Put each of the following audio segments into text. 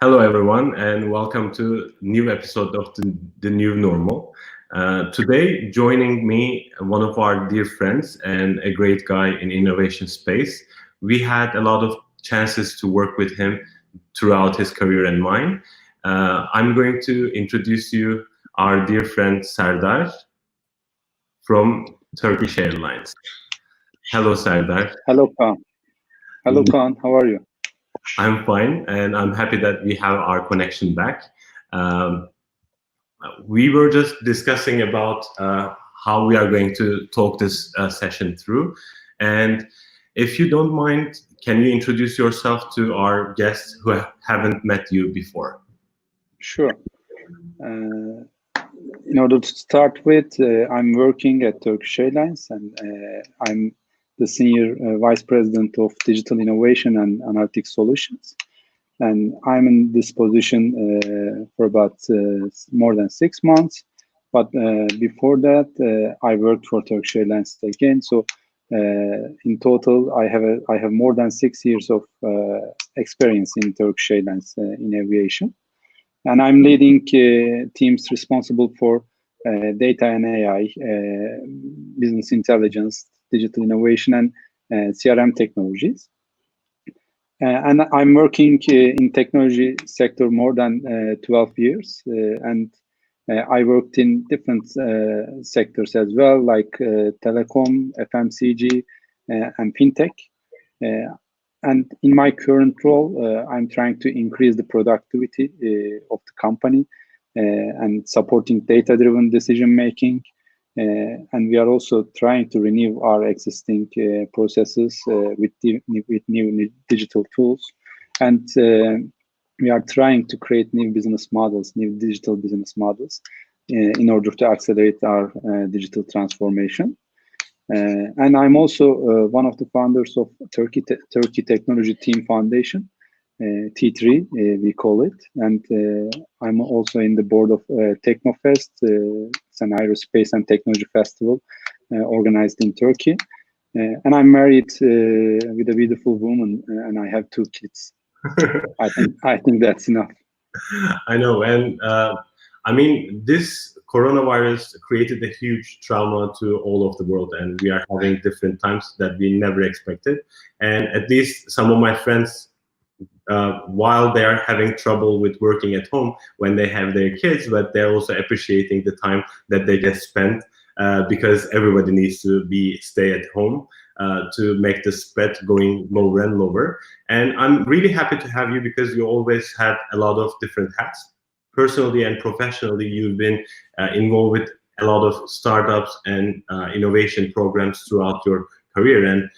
Hello, everyone, and welcome to new episode of the New Normal. Today, joining me, one of our dear friends and a great guy in innovation space. We had a lot of chances to work with him throughout his career and mine. I'm going to introduce you our dear friend Serdar from Turkish Airlines. Hello, Serdar. Hello, Kaan. Hello, Kaan. How are you? I'm fine, and I'm happy that we have our connection back. Um, we were just discussing about how we are going to talk this session through. And if you don't mind, can you introduce yourself to our guests who haven't met you before? Sure. In order to start with, I'm working at Turkish Airlines, and I'm the Senior Vice President of Digital Innovation and Analytics Solutions. And I'm in this position for about more than 6 months. But before that, I worked for Turkish Airlines again. So in total, I have more than 6 years of experience in Turkish Airlines in aviation. And I'm leading teams responsible for data and AI, business intelligence, digital innovation, and CRM technologies. And I'm working in technology sector more than 12 years, and I worked in different sectors as well, like telecom, FMCG, and fintech. And in my current role, I'm trying to increase the productivity of the company and supporting data-driven decision making. And we are also trying to renew our existing processes with new digital tools. And we are trying to create new business models, new digital business models in order to accelerate our digital transformation. And I'm also one of the founders of Turkey Technology Team Foundation, T3, we call it. And I'm also in the board of Technofest. It's an aerospace and technology festival organized in Turkey. And I'm married with a beautiful woman, and I have 2 kids. I think that's enough. I know, and I mean, this coronavirus created a huge trauma to all of the world, and we are having different times that we never expected. And at least some of my friends, while they are having trouble with working at home when they have their kids, but they're also appreciating the time that they get spent because everybody needs to be stay at home to make the spread going lower and lower. And I'm really happy to have you because you always had a lot of different hats. Personally and professionally, you've been involved with a lot of startups and innovation programs throughout your career. And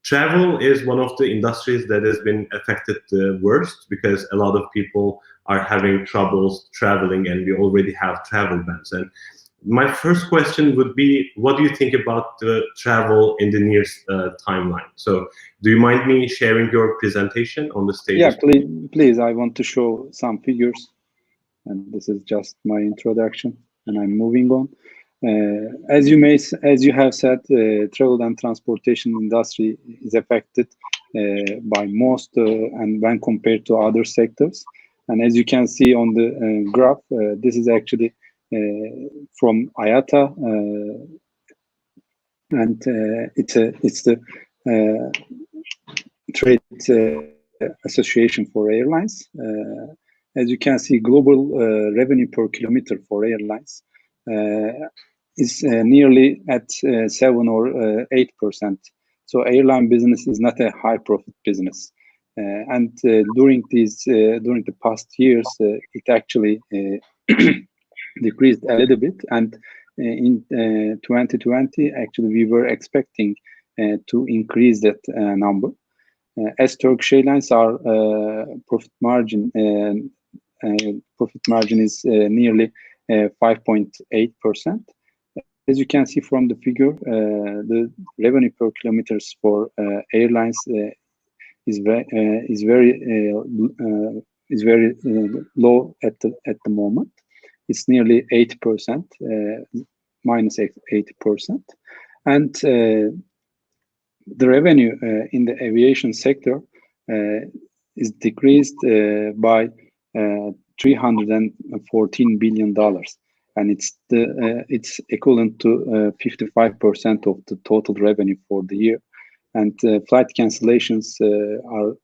travel is one of the industries that has been affected the worst because a lot of people are having troubles traveling, and we already have travel bans. And my first question would be, what do you think about the travel in the near timeline? So do you mind me sharing your presentation on the stage? Yeah, please. I want to show some figures. And this is just my introduction, and I'm moving on. As you have said, travel and transportation industry is affected by most, and when compared to other sectors. And as you can see on the graph, this is actually from IATA, and it's the trade association for airlines. As you can see, global revenue per kilometer for airlines is nearly at 7 or 8%. So airline business is not a high profit business. And during the past years, it actually decreased a little bit. And in 2020, actually, we were expecting to increase that number. As Turkish Airlines, our profit margin is nearly 5.8%. As you can see from the figure, the revenue per kilometers for airlines is very low at the moment. It's nearly 8%, minus 8%, and the revenue in the aviation sector is decreased by $314 billion, and it's equivalent to 55% of the total revenue for the year. And flight cancellations are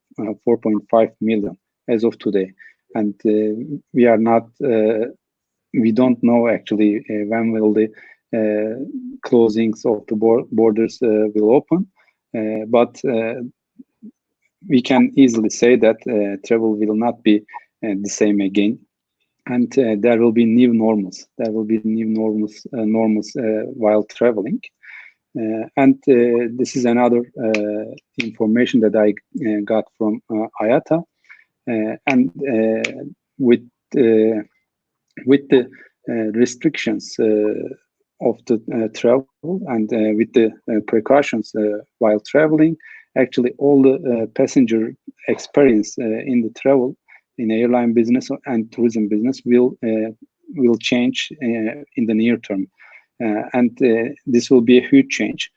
4.5 million as of today. And we are not, we don't know actually when will the closings of the borders will open, but we can easily say that travel will not be the same again, and there will be new normals. There will be new normals while traveling. And this is another information that I got from IATA, and with the restrictions of the travel and with the precautions while traveling, actually all the passenger experience in the travel, in airline business and tourism business will change in the near term. And this will be a huge change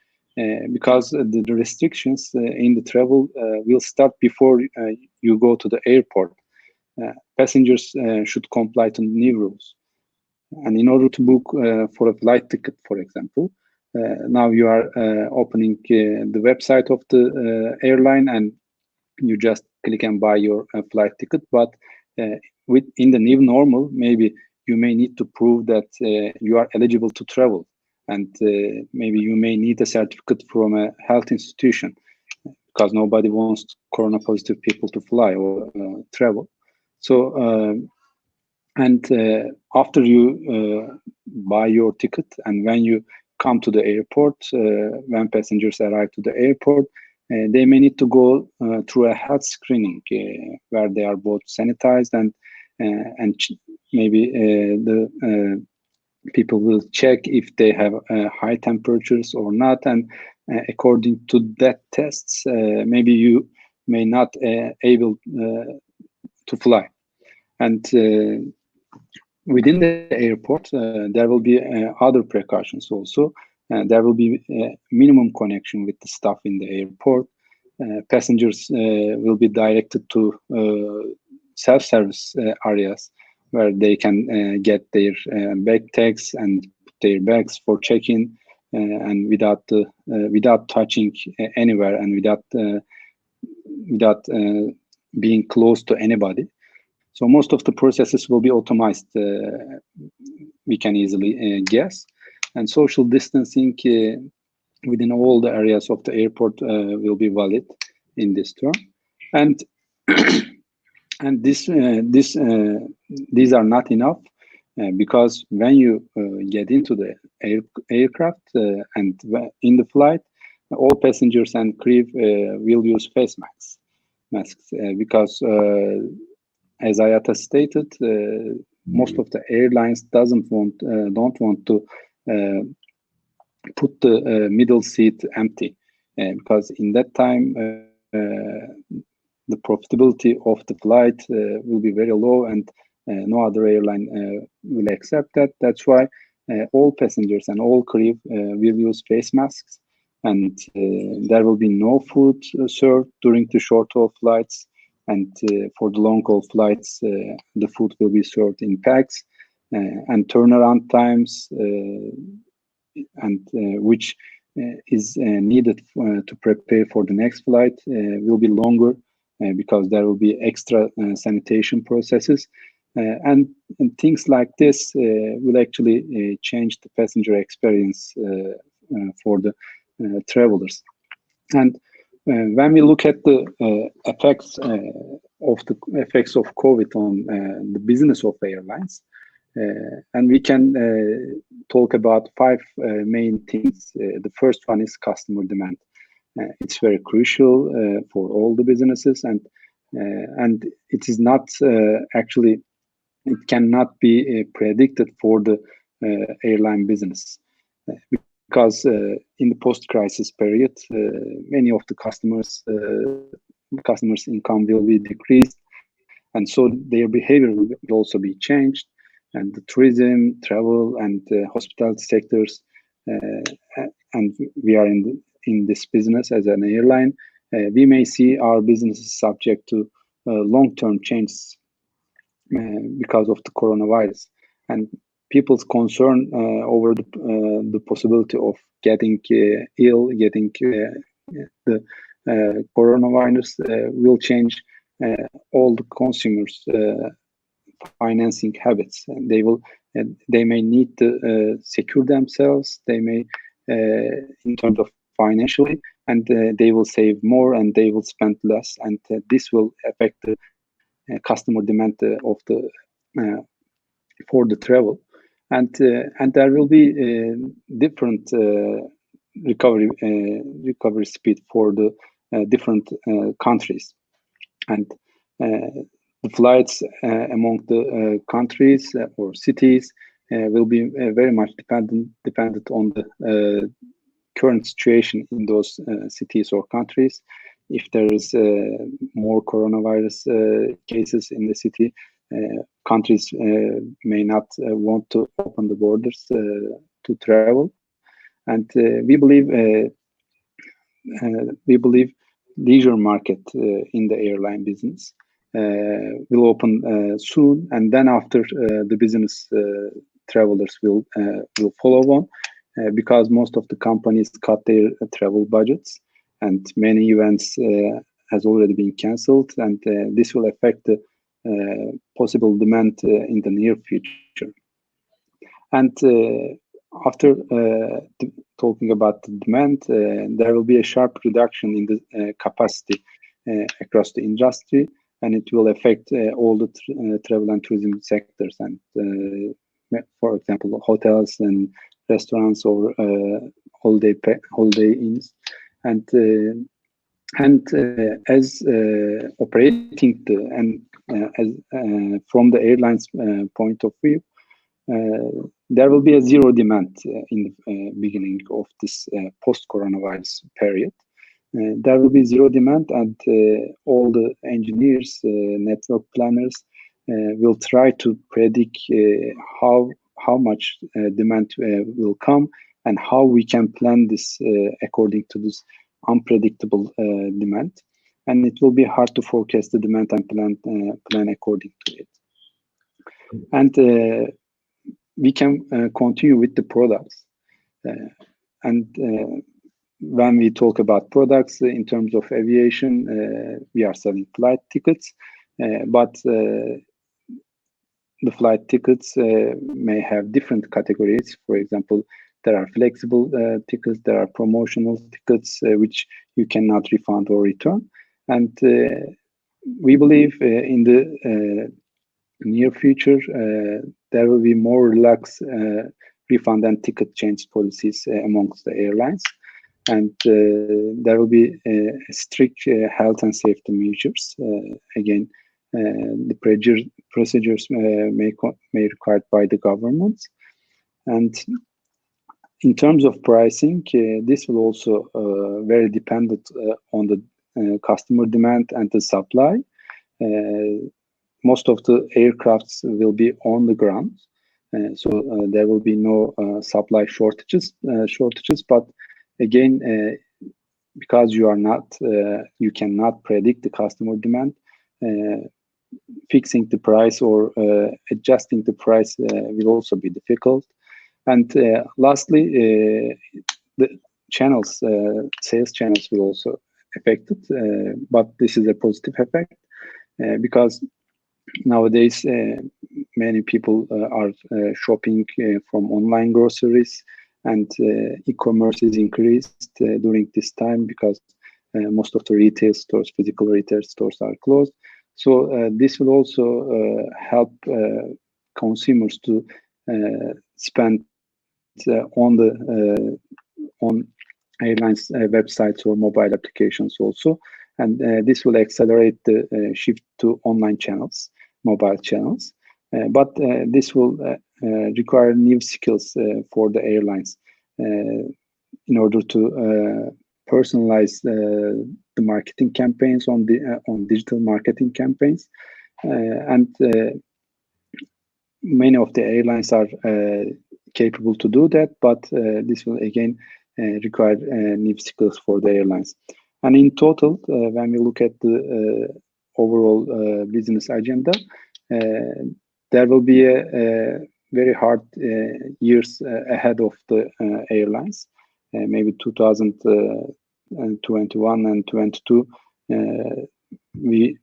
because the restrictions in the travel will start before you go to the airport. Passengers should comply to new rules. And in order to book for a flight ticket, for example, now you are opening the website of the airline, and you just click and buy your flight ticket. But in the new normal, maybe you may need to prove that you are eligible to travel, and maybe you may need a certificate from a health institution, because nobody wants corona positive people to fly or travel. So and after you buy your ticket, and when you come to the airport, when passengers arrive to the airport, they may need to go through a health screening where they are both sanitized and maybe the people will check if they have high temperatures or not, and according to that tests, maybe you may not able to fly. And within the airport, there will be other precautions also. There will be minimum connection with the staff in the airport. Passengers will be directed to self-service areas where they can get their bag tags and their bags for check-in, and without touching anywhere, and without being close to anybody. So most of the processes will be automated, we can easily guess. And social distancing within all the areas of the airport will be valid in this term. And and these are not enough, because when you get into the aircraft and in the flight, all passengers and crew will use face masks because as IATA stated, most of the airlines don't want to put the middle seat empty, because in that time the profitability of the flight will be very low, and no other airline will accept that. That's why all passengers and all crew will use face masks, and there will be no food served during the short-haul flights. And for the long-haul flights, the food will be served in packs, and turnaround times, and which is needed to prepare for the next flight will be longer, because there will be extra sanitation processes. And things like this will actually change the passenger experience for the travelers. And when we look at the effects of COVID on the business of airlines, and we can talk about 5 main things. The first one is customer demand. It's very crucial for all the businesses, and it is not actually, it cannot be predicted for the airline business, because in the post-crisis period, many of the customers' income will be decreased, and so their behavior will also be changed. And the tourism, travel, and hospitality sectors, and we are in this business as an airline, we may see our businesses subject to long-term changes. because of the coronavirus, and people's concern over the possibility of getting ill, getting the coronavirus will change all the consumers' financing habits, and they may need to secure themselves. They may, in terms of financially, and they will save more and they will spend less, and this will affect the customer demand of the for the travel, and there will be different recovery speed for the different countries, and the flights among the countries or cities will be very much dependent on the current situation in those cities or countries. If there is more coronavirus cases in the city, countries may not want to open the borders to travel, and we believe leisure market in the airline business will open soon, and then after the business travelers will follow on, because most of the companies cut their travel budgets, and many events has already been cancelled, and this will affect the possible demand in the near future. And after talking about the demand, there will be a sharp reduction in the capacity across the industry, and it will affect all the travel and tourism sectors, and for example, hotels and restaurants or holiday inns, and as operating as from the airlines point of view, there will be a zero demand in the beginning of this post-coronavirus period. There will be zero demand, and all the engineers, network planners will try to predict how much demand will come, and how we can plan this according to this unpredictable demand. And it will be hard to forecast the demand and plan according to it. And we can continue with the products. And when we talk about products in terms of aviation, we are selling flight tickets, but the flight tickets may have different categories. For example, there are flexible tickets, there are promotional tickets, which you cannot refund or return. And we believe in the near future, there will be more relaxed refund and ticket change policies amongst the airlines. And there will be strict health and safety measures. Again, the procedures may required by the governments. And in terms of pricing, this will also very dependent on the customer demand and the supply. Most of the aircrafts will be on the ground, so there will be no supply shortages. But again, because you cannot predict the customer demand, fixing the price or adjusting the price will also be difficult. And lastly, the channels, sales channels will also affected, but this is a positive effect because nowadays many people are shopping from online groceries, and e-commerce is increased during this time because most of the retail stores, physical retail stores, are closed. So this will also help consumers to spend on airlines websites or mobile applications also, and this will accelerate the shift to online channels, mobile channels. But this will require new skills for the airlines in order to personalize the marketing campaigns on digital marketing campaigns, and many of the airlines are capable to do that, but this will again require new skills for the airlines. And in total, when we look at the overall business agenda, there will be a very hard years ahead of the airlines. Maybe 2021 and 22. We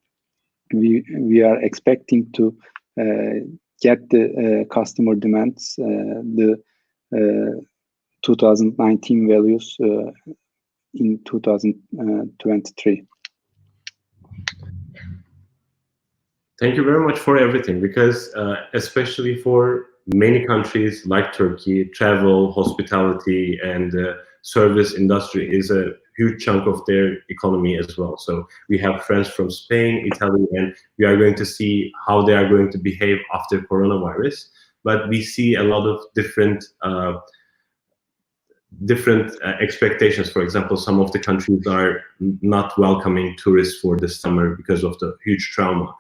are expecting to get the customer demands, the 2019 values in 2023. Thank you very much for everything, because especially for many countries like Turkey, travel, hospitality, and service industry is a huge chunk of their economy as well. So we have friends from Spain, Italy, and we are going to see how they are going to behave after coronavirus. But we see a lot of different expectations. For example, some of the countries are not welcoming tourists for this summer because of the huge trauma.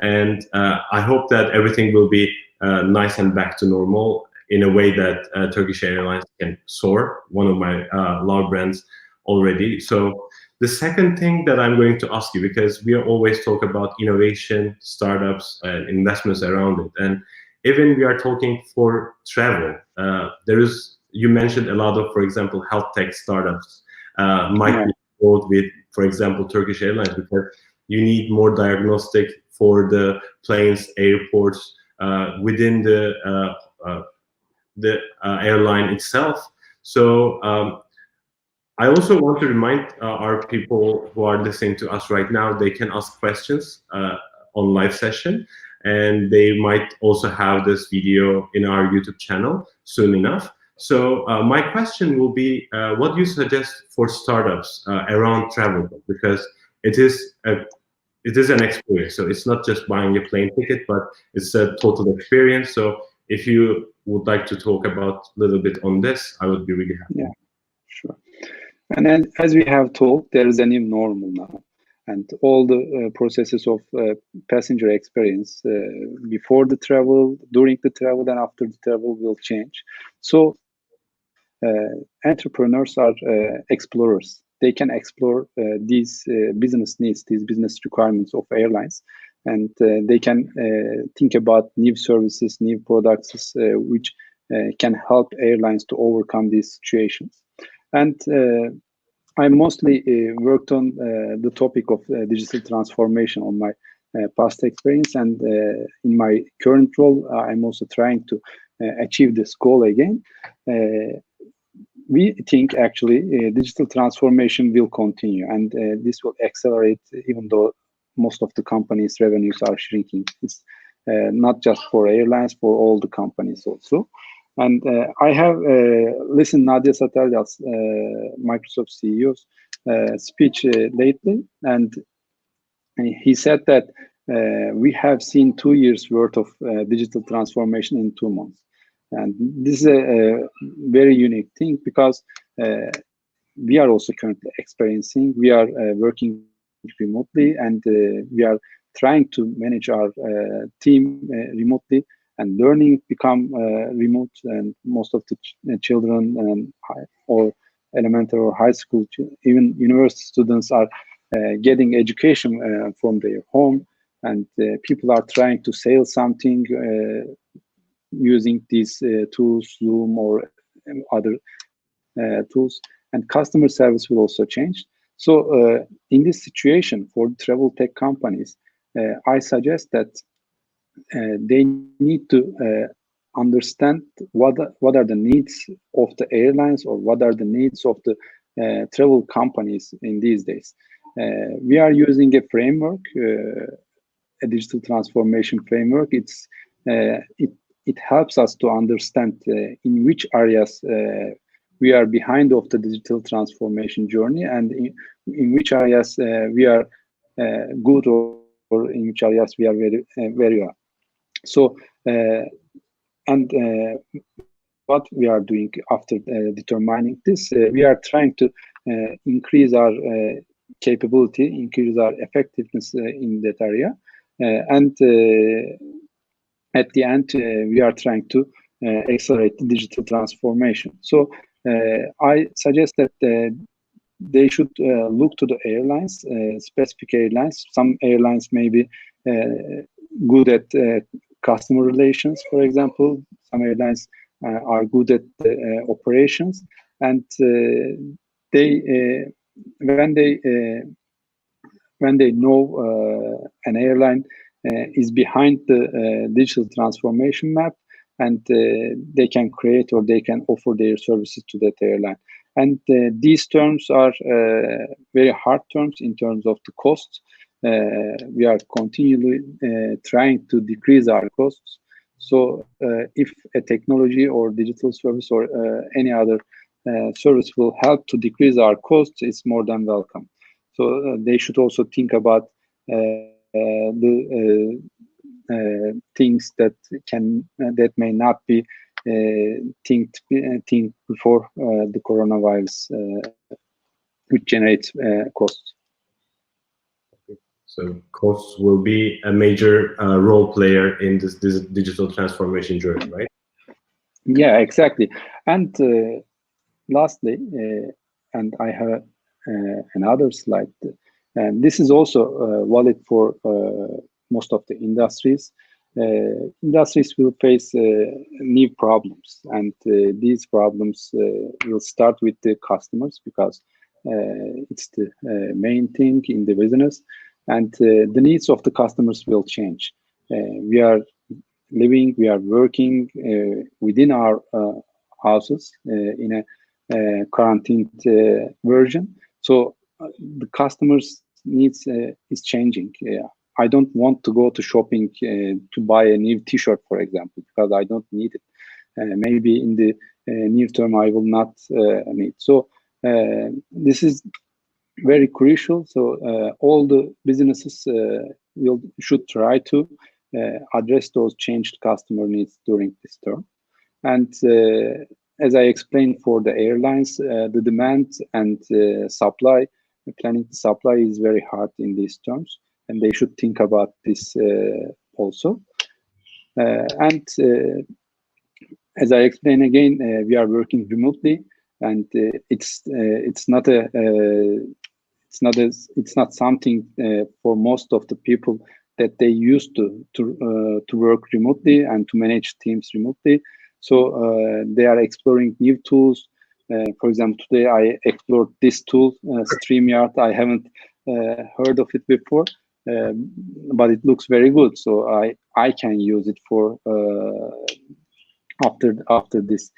And I hope that everything will be nice and back to normal in a way that Turkish Airlines can soar, one of my love brands already. So the second thing that I'm going to ask you, because we always talk about innovation, startups, and investments around it. And even we are talking for travel, you mentioned a lot of, for example, health tech startups might be involved with, for example, Turkish Airlines, because you need more diagnostic for the planes, airports, within the airline itself. So I also want to remind our people who are listening to us right now, they can ask questions on live session, and they might also have this video in our YouTube channel soon enough. So my question will be, what do you suggest for startups around travel? Because it is an experience. So it's not just buying a plane ticket, but it's a total experience. So if you would like to talk about a little bit on this, I would be really happy. Yeah, sure. And then, as we have talked, there is a new normal now. And all the processes of passenger experience before the travel, during the travel, and after the travel will change. So entrepreneurs are explorers. They can explore these business needs, these business requirements of airlines, and they can think about new services, new products, which can help airlines to overcome these situations. And I mostly worked on the topic of digital transformation on my past experience, and in my current role, I'm also trying to achieve this goal again. We think actually digital transformation will continue, and this will accelerate even though most of the companies' revenues are shrinking. It's not just for airlines, for all the companies also. And I have listened Nadia Satalya's Microsoft CEO's speech lately, and he said that we have seen 2 years worth of digital transformation in 2 months. And this is a very unique thing, because we are also currently experiencing, we are working remotely, and we are trying to manage our team remotely, and learning become remote, and most of the children or elementary or high school, even university students are getting education from their home, and people are trying to sell something using these tools, Zoom or other tools, and customer service will also change. So in this situation for travel tech companies, I suggest that they need to understand what are the needs of the airlines, or what are the needs of the travel companies in these days. We are using a framework, a digital transformation framework. It helps us to understand in which areas we are behind of the digital transformation journey, and in which areas we are good, or in which areas we are very well. So, and what we are doing after determining this, we are trying to increase our capability, increase our effectiveness in that area, and at the end, we are trying to accelerate the digital transformation. So I suggest that they should look to the airlines, specific airlines. Some airlines maybe good at customer relations, for example. Some airlines are good at operations, and they when they know an airline is behind the digital transformation map, and they can create or they can offer their services to that airline. And these terms are very hard terms in terms of the costs. We are continually trying to decrease our costs. So if a technology or digital service or any other service will help to decrease our costs, it's more than welcome. So they should also think about the things that may not be think before the coronavirus, which generates costs. So costs will be a major role player in this digital transformation journey, right? Yeah, exactly. And lastly, and I have another slide, and this is also valid for most of the industries. Industries will face new problems, and these problems will start with the customers, because it's the main thing in the business, and the needs of the customers will change. We are working within our houses in a quarantined version. So the customers' needs is changing. I don't want to go to shopping to buy a new T-shirt, for example, because I don't need it. Maybe in the near term I will not need. So this is very crucial. So all the businesses should try to address those changed customer needs during this term. And as I explained for the airlines, the demand and supply, planning the supply is very hard in these terms, and they should think about this also. And as I explained again, we are working remotely, and it's not something for most of the people that they used to work remotely and to manage teams remotely. So they are exploring new tools. For example, today I explored this tool, StreamYard. I haven't heard of it before, but it looks very good. So I can use it for after this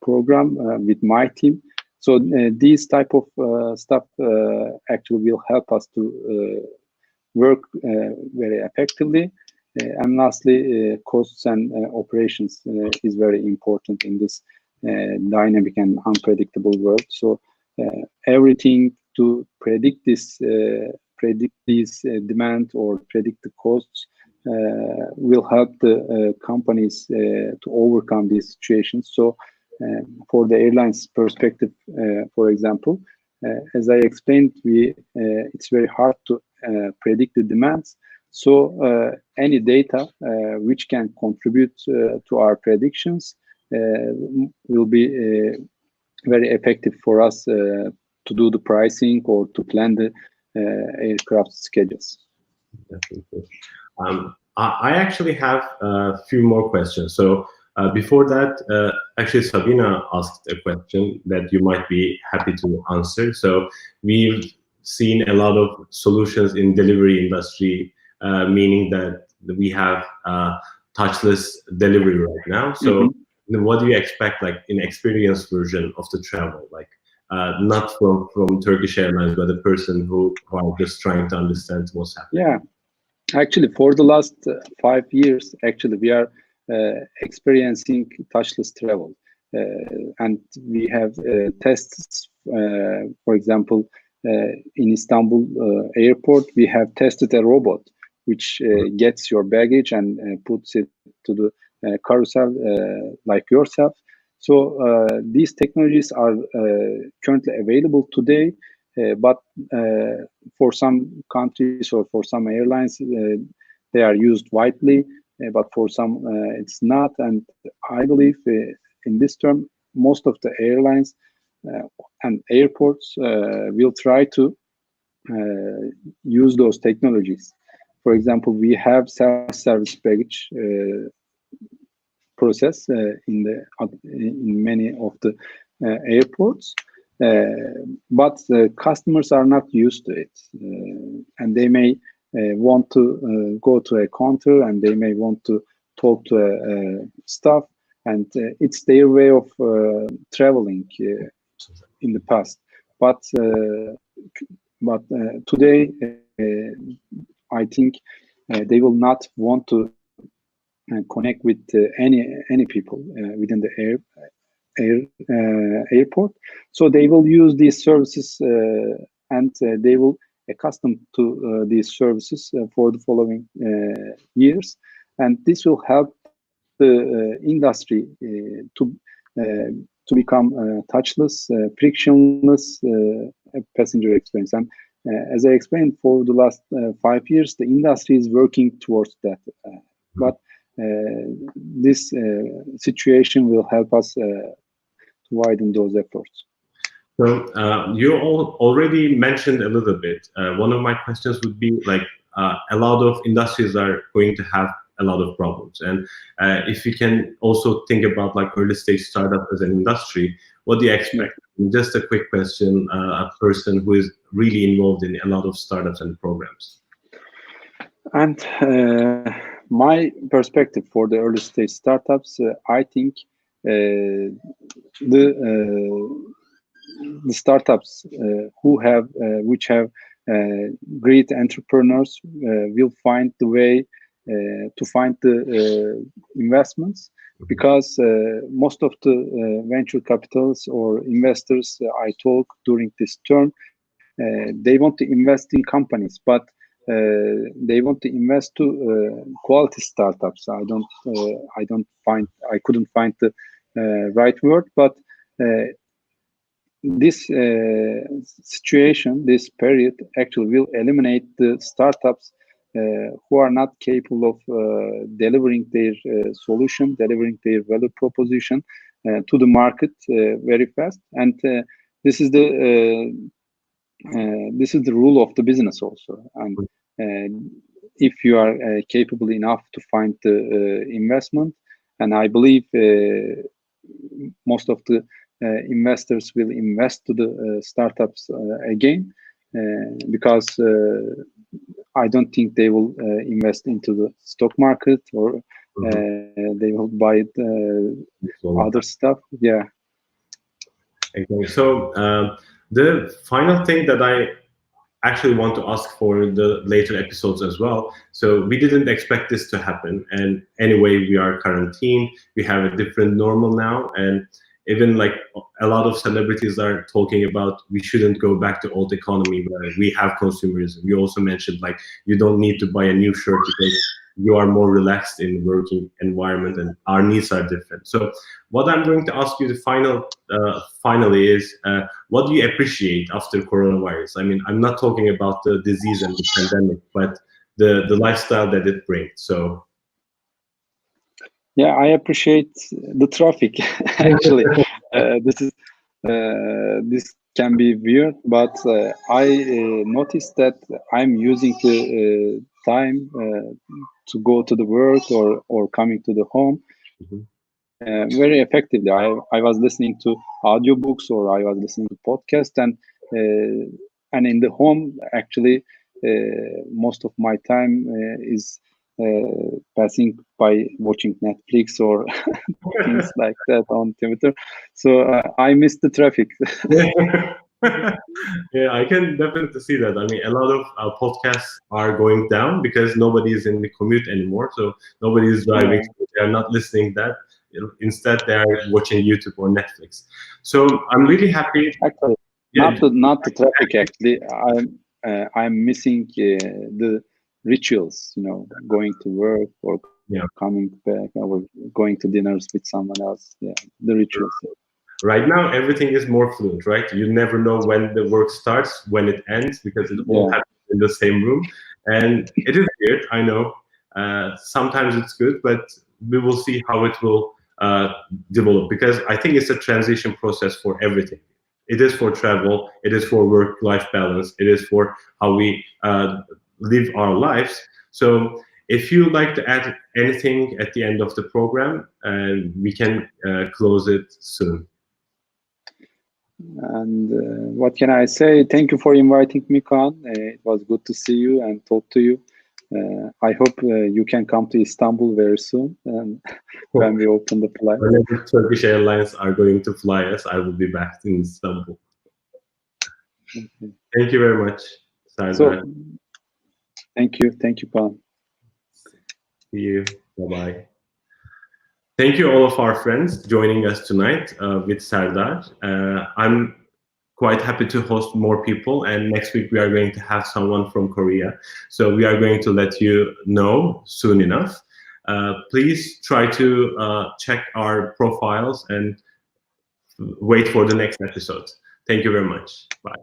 program with my team. So these type of stuff actually will help us to work very effectively. And lastly, costs and operations is very important in this dynamic and unpredictable world. So everything to predict this demand or predict the costs will help the companies to overcome these situations. So for the airlines perspective, for example, as I explained, it's very hard to predict the demands. So any data which can contribute to our predictions will be very effective for us to do the pricing or to plan the aircraft schedules. Definitely. I actually have a few more questions. So before that, actually Sabina asked a question that you might be happy to answer. So we've seen a lot of solutions in delivery industry, meaning that we have touchless delivery right now. So what do you expect, like in experience version of the travel, like not from Turkish Airlines, but a person who are just trying to understand what's happening? Yeah, actually, for the last 5 years, actually we are experiencing touchless travel, and we have tests. For example, in Istanbul airport, we have tested a robot which gets your baggage and puts it to the carousel like yourself. So these technologies are currently available today, but for some countries or for some airlines, they are used widely, but for some it's not. And I believe in this term, most of the airlines and airports will try to use those technologies. For example, we have self-service baggage process in many of the airports, but customers are not used to it, and they may want to go to a counter, and they may want to talk to a staff, and it's their way of traveling in the past. But today, I think they will not want to connect with any people within the airport. So they will use these services, and they will accustom to these services for the following years, and this will help the industry to become touchless, frictionless passenger experience. And as I explained, for the last 5 years, the industry is working towards that. But this situation will help us to widen those efforts. So you already mentioned a little bit. One of my questions would be like, a lot of industries are going to have a lot of problems, and if you can also think about like early stage startup as an industry, what do you expect? Just a quick question, a person who is really involved in a lot of startups and programs. And my perspective for the early stage startups, I think the startups which have great entrepreneurs will find the way to find the investments, because most of the venture capitals or investors I talk during this term, they want to invest in companies, but they want to invest to quality startups. I couldn't find the right word, but this situation, this period, actually will eliminate the startups who are not capable of delivering their solution, delivering their value proposition to the market very fast. And this is the rule of the business also. And if you are capable enough to find the investment, and I believe most of the investors will invest to the startups again, because I don't think they will invest into the stock market, or they will buy other stuff. Yeah. Okay. So the final thing that I actually want to ask for the later episodes as well. So we didn't expect this to happen, and anyway, we are quarantined. We have a different normal now, and even like a lot of celebrities are talking about we shouldn't go back to old economy where we have consumerism. You also mentioned like you don't need to buy a new shirt because you are more relaxed in working environment, and our needs are different. So what I'm going to ask you finally is, what do you appreciate after coronavirus? I mean, I'm not talking about the disease and the pandemic, but the lifestyle that it brings. So yeah, I appreciate the traffic. Actually, this can be weird, but I noticed that I'm using the time to go to the work or coming to the home very effectively. I was listening to audiobooks, or I was listening to podcasts, and in the home, actually, most of my time is passing by watching Netflix or things like that on Twitter. So I miss the traffic. Yeah, I can definitely see that. I mean, a lot of our podcasts are going down because nobody is in the commute anymore. So nobody is driving. So they are not listening that. Instead, they are watching YouTube or Netflix. So I'm really happy. Actually, not the traffic. Actually, I'm missing the rituals. Going to work or coming back, or going to dinners with someone else. Yeah, the rituals. Right now, everything is more fluent, right? You never know when the work starts, when it ends, because it all happens in the same room. And it is weird, I know. Sometimes it's good, but we will see how it will develop, because I think it's a transition process for everything. It is for travel, it is for work-life balance, it is for how we live our lives. So if you'd like to add anything at the end of the program, we can close it soon. And what can I say? Thank you for inviting me, Kaan. It was good to see you and talk to you. I hope you can come to Istanbul very soon when we open the flight. Whenever Turkish Airlines are going to fly us, I will be back in Istanbul. Okay. Thank you very much, Serdar. So, thank you, Kaan. See you. Bye-bye. Thank you all of our friends joining us tonight with Serdar. I'm quite happy to host more people, and next week we are going to have someone from Korea. So we are going to let you know soon enough. Please try to check our profiles and wait for the next episode. Thank you very much. Bye.